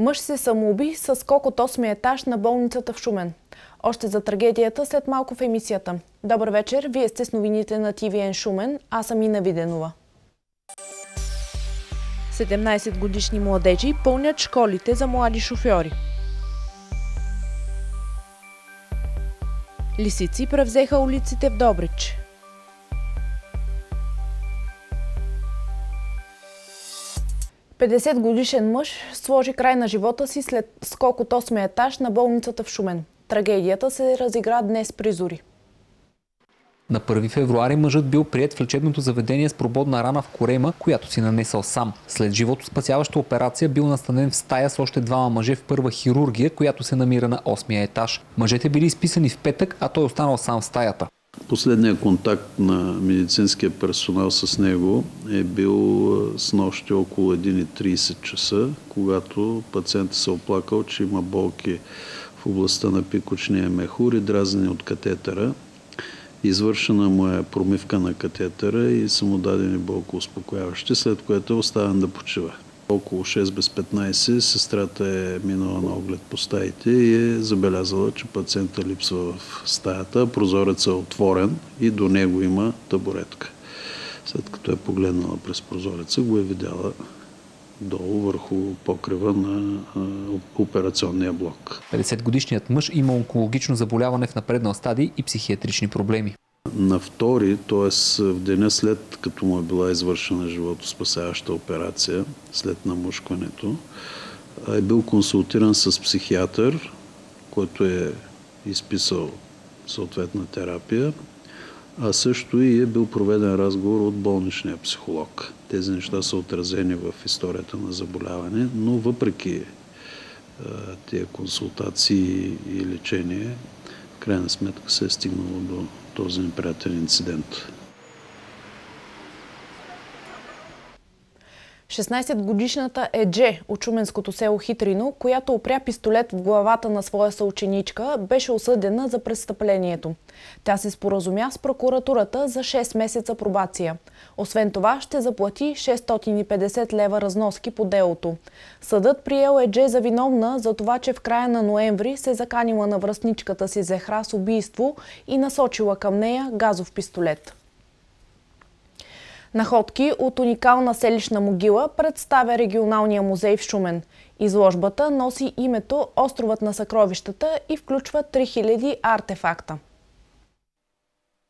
Мъж се самоуби с скок от 8-ми етаж на болницата в Шумен. Още за трагедията след малко в емисията. Добър вечер, вие сте с новините на ТВН Шумен, аз съм Ина Виденова. 17-годишни младежи пълнят школите за млади шофьори. Лисици превзеха улиците в Добрич. Петдесетгодишен мъж сложи край на живота си след скок от 8-ми етаж на болницата в Шумен. Трагедията се разигра днес при зори. На 1 февруари мъжът бил приет в лечебното заведение с прободна рана в корема, която си нанесъл сам. След животоспасяваща операция бил настанен в стая с още двама мъже в първа хирургия, която се намира на 8-я етаж. Мъжете били изписани в петък, а той останал сам в стаята. Последният контакт на медицинския персонал с него е бил с нощи около 1:30 часа, когато пациентът се оплакал, че има болки в областта на пикочния мехур и дразнени от катетъра. Извършена му е промивка на катетъра и са му дадени болкоуспокояващи, след което е оставен да почива. Около 6 без 15 сестрата е минала на оглед по стаите и е забелязала, че пациента липсва в стаята, прозорецът е отворен и до него има табуретка. След като е погледнала през прозореца, го е видяла долу върху покрива на операционния блок. 50-годишният мъж има онкологично заболяване в напреднал стадий и психиатрични проблеми. На втори, т.е. в деня след като му е била извършена животоспасяваща операция, след намушкването, е бил консултиран с психиатър, който е изписал съответна терапия, а също и е бил проведен разговор от болничния психолог. Тези неща са отразени в историята на заболяване, но въпреки тия консултации и лечение, в крайна сметка се е стигнало до този неприятен инцидент. 16-годишната Едже от шуменското село Хитрино, която опря пистолет в главата на своя съученичка, беше осъдена за престъплението. Тя се споразумя с прокуратурата за 6 месеца пробация. Освен това ще заплати 650 лева разноски по делото. Съдът приел Едже за виновна за това, че в края на ноември се заканила на връстничката си Зехра с убийство и насочила към нея газов пистолет. Находки от уникална селищна могила представя регионалния музей в Шумен. Изложбата носи името Островът на съкровищата и включва 3000 артефакта.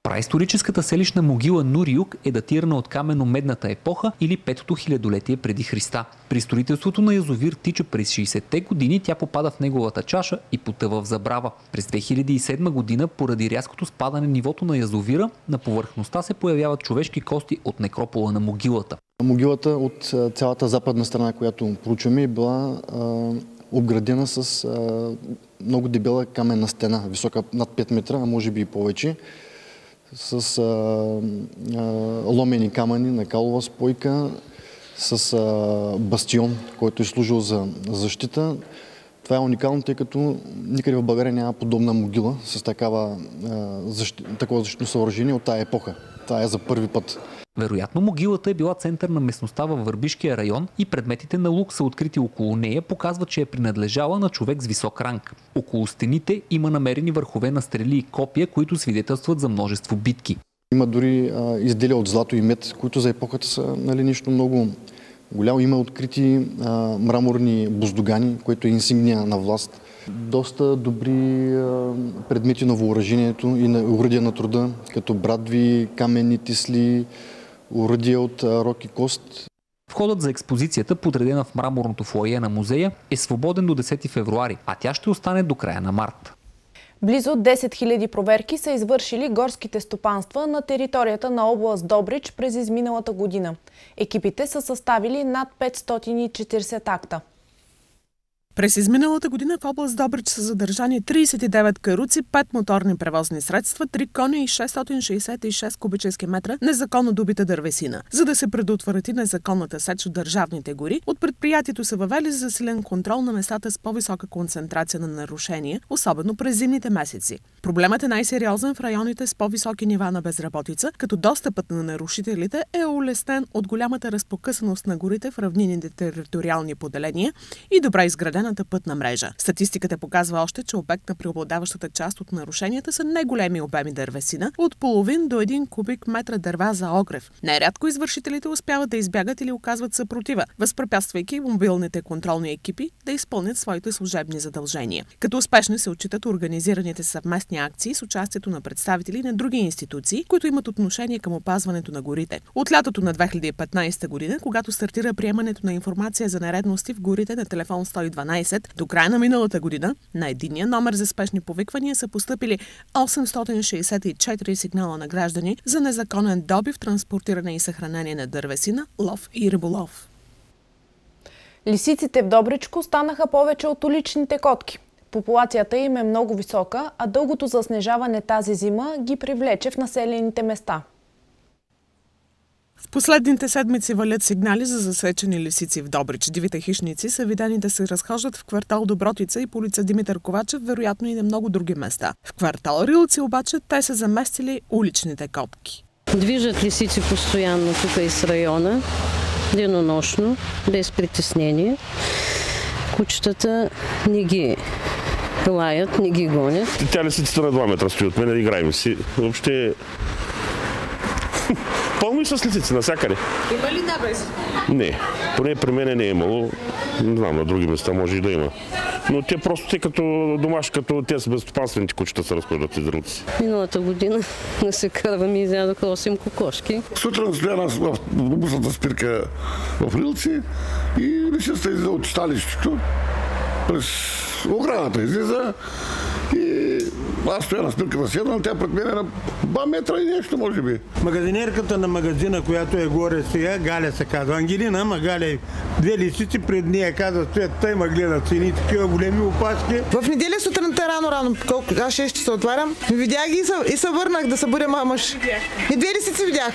Праисторическата селищна могила Нуриюк е датирана от камено-медната епоха или 5-то хилядолетие преди Христа. При строителството на язовир Тича през 60-те години тя попада в неговата чаша и потъва в забрава. През 2007 година, поради рязкото спадане нивото на язовира, на повърхността се появяват човешки кости от некропола на могилата. Могилата от цялата западна страна, която проучваме, е била обградена с много дебела каменна стена, висока над 5 метра, а може би и повече, с ломени камъни на калова спойка, с бастион, който е служил за защита. Това е уникално, тъй като никъде в България няма подобна могила с такова защитно съоръжение от тая епоха. Това е за първи път. Вероятно могилата е била център на местността във Върбишкия район и предметите на лукса, открити около нея, показват, че е принадлежала на човек с висок ранг. Около стените има намерени върхове на стрели и копия, които свидетелстват за множество битки. Има дори изделия от злато и мед, които за епохата са нещо много голямо. Има открити мраморни боздогани, което е инсигния на власт. Доста добри предмети на въоръжението и на оръдия на труда, като брадви, каменни тисли, оръдия от рог и кост. Входът за експозицията, подредена в мраморното фоайе на музея, е свободен до 10 февруари, а тя ще остане до края на март. Близо 10 000 проверки са извършили горските стопанства на територията на област Добрич през изминалата година. Екипите са съставили над 540 акта. През изминалата година в област Добрич са задържани 39 каруци, 5 моторни превозни средства, 3 коня и 666 кубически метра незаконно добита дървесина. За да се предотврати незаконната сеч от държавните гори, от предприятието са въвели засилен контрол на местата с по-висока концентрация на нарушения, особено през зимните месеци. Проблемът е най-сериозен в районите с по-високи нива на безработица, като достъпът на нарушителите е улеснен от голямата разпокъсаност на горите в равнинните териториални поделения и добре изграден изградената пътна мрежа. Статистиката показва още, че обект на преобладаващата част от нарушенията са неголеми обеми дървесина, от половин до 1 кубик метра дърва за огрев. Нерядко извършителите успяват да избягат или оказват съпротива, възпрепятствайки мобилните контролни екипи да изпълнят своите служебни задължения. Като успешни се отчитат организираните съвместни акции с участието на представители на други институции, които имат отношение към опазването на горите. От лятото на 2015 година, когато стартира приемането на информация за нередности в горите на телефон 112, до края на миналата година на единния номер за спешни повиквания са постъпили 864 сигнала на граждани за незаконен добив, транспортиране и съхранение на дървесина, лов и риболов. Лисиците в Добричко станаха повече от уличните котки. Популацията им е много висока, а дългото заснежаване тази зима ги привлече в населените места. В последните седмици валят сигнали за засечени лисици в Добрич. Дивите хищници са видени да се разхождат в квартал Добротица и по улица Димитър Ковачев, вероятно и на много други места. В квартал Рилци обаче те са заместили уличните котки. Движат лисици постоянно тук из района, денонощно, без притеснение. Кучетата не ги лаят, не ги гонят. Тя лисицата на 2 метра стои от мен, играем си. Въобще пълно и с лисици навсякъде. Има ли набез? Не, поне при мен не е имало. Не знам, на други места може и да има. Но те просто като домашни, като те са безстопанствените кучета се разхождат из рилци. Миналата година да се карваме и изядоха 8 кокошки. Сутрин стоя в автобусната спирка в Рилци и лисицата излиза от читалището. През оградата излиза и аз стоя на спирката седна, тя пред мен е на 2 метра и нещо, може би. Магазинерката на магазина, която е горе сега, Галя се казва. Ангелина, ама Галя, 2 лисици пред нея казва, стоят, тъй ма гледат едни такива големи опашки. В неделя сутринта рано, колко аз 6 часа отварям, видях ги и се върнах да събудя мамаш. И 2 лисици видях.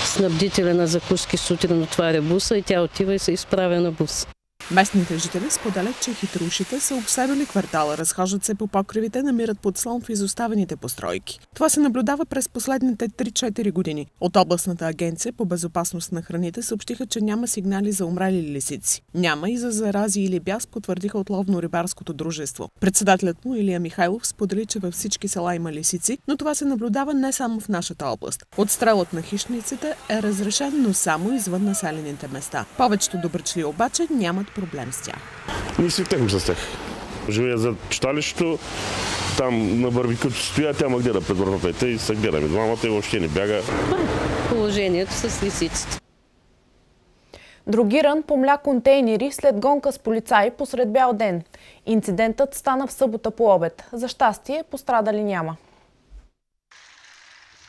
Снабдителя на закуски сутрин отваря буса и тя отива и се изправя на бус. Местните жители споделят, че хитрушите са обсебили квартала, разхождат се по покривите, намират подслон в изоставените постройки. Това се наблюдава през последните 3-4 години. От областната агенция по безопасност на храните съобщиха, че няма сигнали за умрели лисици. Няма и за зарази или бяс, потвърдиха от ловно-рибарското дружество. Председателят му Илия Михайлов сподели, че във всички села има лисици, но това се наблюдава не само в нашата област. Отстрелът на хищниците е разрешен, но само извън населените места. Повечето добричли обаче нямат проблем с тях. Ние свикнахме с тях. Живея за читалището, там на барбекюто стоя, тя ма гледа пред вратата и се гледаме. Двамата и въобще не бяга. Положението с лисиците. Другиран помля контейнери след гонка с полицаи посред бял ден. Инцидентът стана в събота по обед. За щастие, пострадали няма.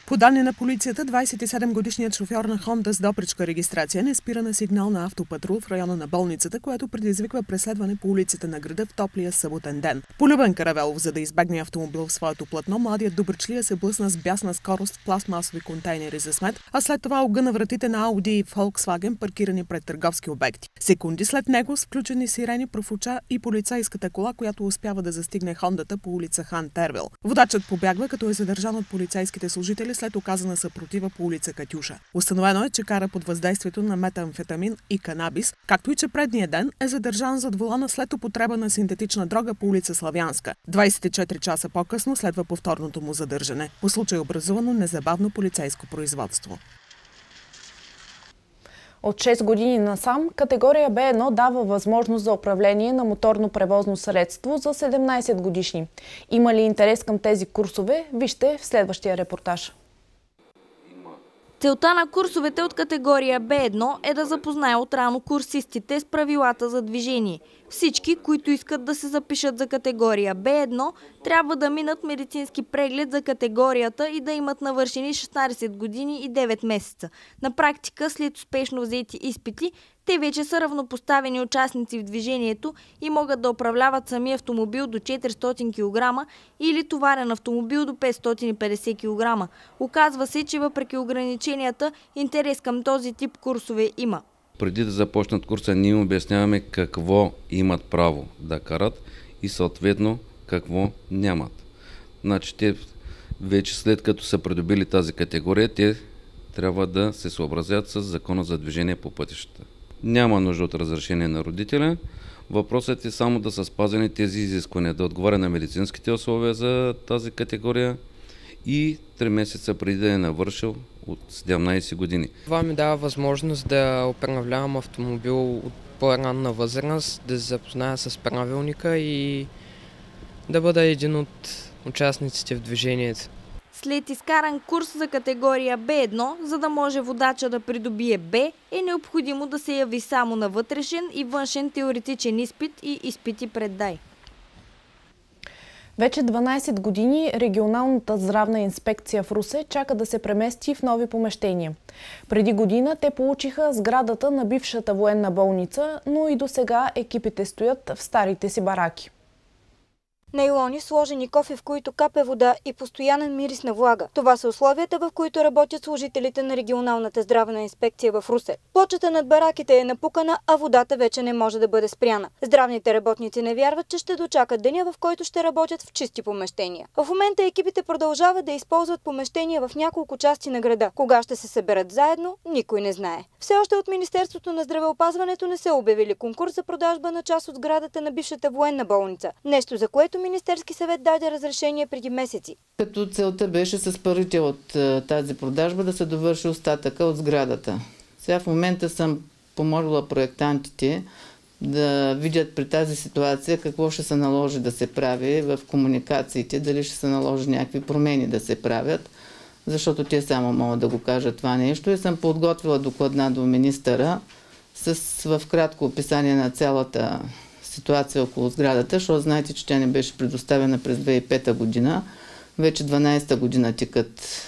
По данни на полицията, 27-годишният шофьор на Хонда с добричка регистрация не спира на сигнал на автопатрул в района на болницата, което предизвиква преследване по улиците на града в топлия съботен ден. По Любен Каравелов, за да избегне автомобил в своето платно, младият добричлия се блъсна с бясна скорост в пластмасови контейнери за смет, а след това огъна вратите на Ауди и Volkswagen, паркирани пред търговски обекти. Секунди след него с включени сирени профуча и полицейската кола, която успява да застигне Хондата по улица Хан Тервил. Водачът побягва, като е задържан от полицейските служители след оказана съпротива по улица Катюша. Установено е, че кара под въздействието на метамфетамин и канабис, както и че предния ден е задържан зад волана след употреба на синтетична дрога по улица Славянска. 24 часа по-късно следва повторното му задържане. По случай образувано незабавно полицейско производство. От 6 години насам категория Б1 дава възможност за управление на моторно превозно средство за 17 годишни. Има ли интерес към тези курсове? Вижте в следващия репортаж. Целта на курсовете от категория Б1 е да запознае отрано курсистите с правилата за движение. Всички, които искат да се запишат за категория Б1, трябва да минат медицински преглед за категорията и да имат навършени 16 години и 9 месеца. На практика, след успешно взети изпити, те вече са равнопоставени участници в движението и могат да управляват сами автомобил до 400 кг или товарен автомобил до 550 кг. Оказва се, че въпреки ограниченията, интерес към този тип курсове има. Преди да започнат курса, ние обясняваме какво имат право да карат и съответно какво нямат. Значи те вече след като са придобили тази категория, те трябва да се съобразят с закона за движение по пътищата. Няма нужда от разрешение на родителя. Въпросът е само да са спазени тези изисквания, да отговаря на медицинските условия за тази категория и 3 месеца преди да е навършил от 17 години. Това ми дава възможност да управлявам автомобил от по-ранна възраст, да се запозная с правилника и да бъда един от участниците в движението. След изкаран курс за категория B1, за да може водача да придобие Б, е необходимо да се яви само на вътрешен и външен теоретичен изпит и изпити пред ДАИ. Вече 12 години регионалната здравна инспекция в Русе чака да се премести в нови помещения. Преди година те получиха сградата на бившата военна болница, но и досега екипите стоят в старите си бараки. Нейлони, сложени кофи, в които капе вода и постоянен мирис на влага. Това са условията, в които работят служителите на регионалната здравна инспекция в Русе. Плочата над бараките е напукана, а водата вече не може да бъде спряна. Здравните работници не вярват, че ще дочакат деня, в който ще работят в чисти помещения. В момента екипите продължават да използват помещения в няколко части на града. Кога ще се съберат заедно, никой не знае. Все още от Министерството на здравеопазването не са обявили конкурс за продажба на част от сградата на бившата военна болница. Нещо, за което Министерски съвет даде разрешение преди месеци. Като целта беше с парите от тази продажба да се довърши остатъка от сградата. Сега в момента съм помолила проектантите да видят при тази ситуация какво ще се наложи да се прави в комуникациите, дали ще се наложи някакви промени да се правят, защото те само могат да го кажат това нещо. И съм подготвила докладна до министъра в кратко описание на цялата ситуация около сградата, защото знаете, че тя не беше предоставена през 2005 година. Вече 12-та година текат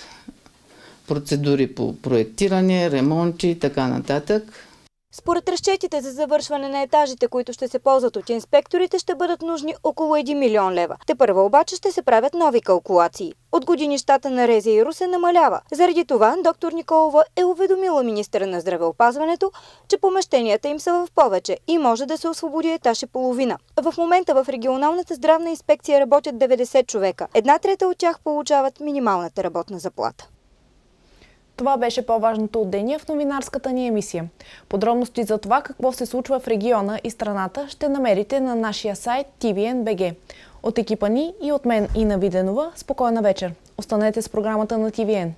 процедури по проектиране, ремонти и така нататък. Според разчетите за завършване на етажите, които ще се ползват от инспекторите, ще бъдат нужни около 1 милион лева. Тепърва обаче ще се правят нови калкулации. От години щата на РЗИ и Русе намалява. Заради това доктор Николова е уведомила министъра на здравеопазването, че помещенията им са в повече и може да се освободи етаж и половина. В момента в регионалната здравна инспекция работят 90 човека. 1/3 от тях получават минималната работна заплата. Това беше по-важното от деня в новинарската ни емисия. Подробности за това какво се случва в региона и страната ще намерите на нашия сайт TVN.BG. От екипа ни и от мен Ина Виденова, спокойна вечер. Останете с програмата на TVN.